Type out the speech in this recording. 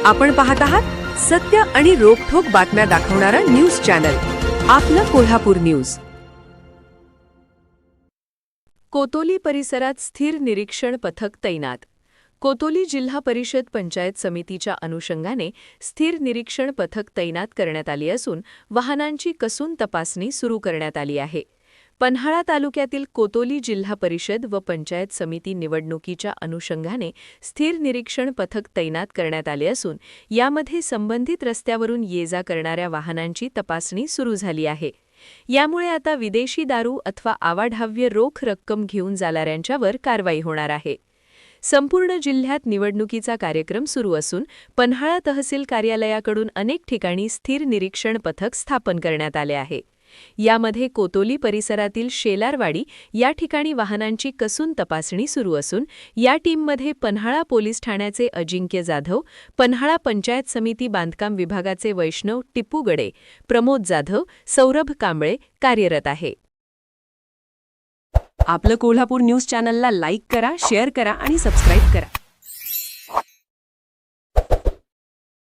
आपण पाहत आहात सत्य आणि रोखठोक बातम्या दाखवणारा न्यूज चॅनल आपलं कोल्हापूर न्यूज। कोतोली परिसरात स्थिर निरीक्षण पथक तैनात। कोतोली जिल्हा परिषद पंचायत समितीच्या अनुषंगाने स्थिर निरीक्षण पथक तैनात करण्यात आली असून वाहनांची कसून तपासणी सुरू करण्यात आली आहे। पन्हाळा तालुक्यातील कोतोली जिल्हा परिषद व पंचायत समिती निवडणुकीच्या अनुषंगाने स्थिर निरीक्षण पथक तैनात करण्यात आले असून यामध्ये संबंधित रस्त्यावरून ये-जा करणाऱ्या वाहनांची तपासणी सुरू झाली आहे। यामुळे आता विदेशी दारू अथवा आवाढव्य रोख रक्कम घेऊन जाणाऱ्यांच्यावर कारवाई होणार आहे। संपूर्ण जिल्ह्यात निवडणुकीचा कार्यक्रम सुरू असून पन्हाळा तहसील कार्यालयाकडून अनेक ठिकाणी स्थिर निरीक्षण पथक स्थापन करण्यात आले आहे। यामध्ये कोतोली परिसरातील शेलारवाडी या ठिकाणी वाहनांची कसून तपासणी सुरू असून या टीममध्ये पन्हाळा पोलीस ठाण्याचे अजिंक्य जाधव, पन्हाळा पंचायत समिती बांधकाम विभागाचे वैष्णव टिप्पू गडे, प्रमोद जाधव, सौरभ कांबळे कार्यरत आहे। आपलं कोल्हापूर न्यूज चॅनलला लाईक करा, शेअर करा आणि सबस्क्राईब करा।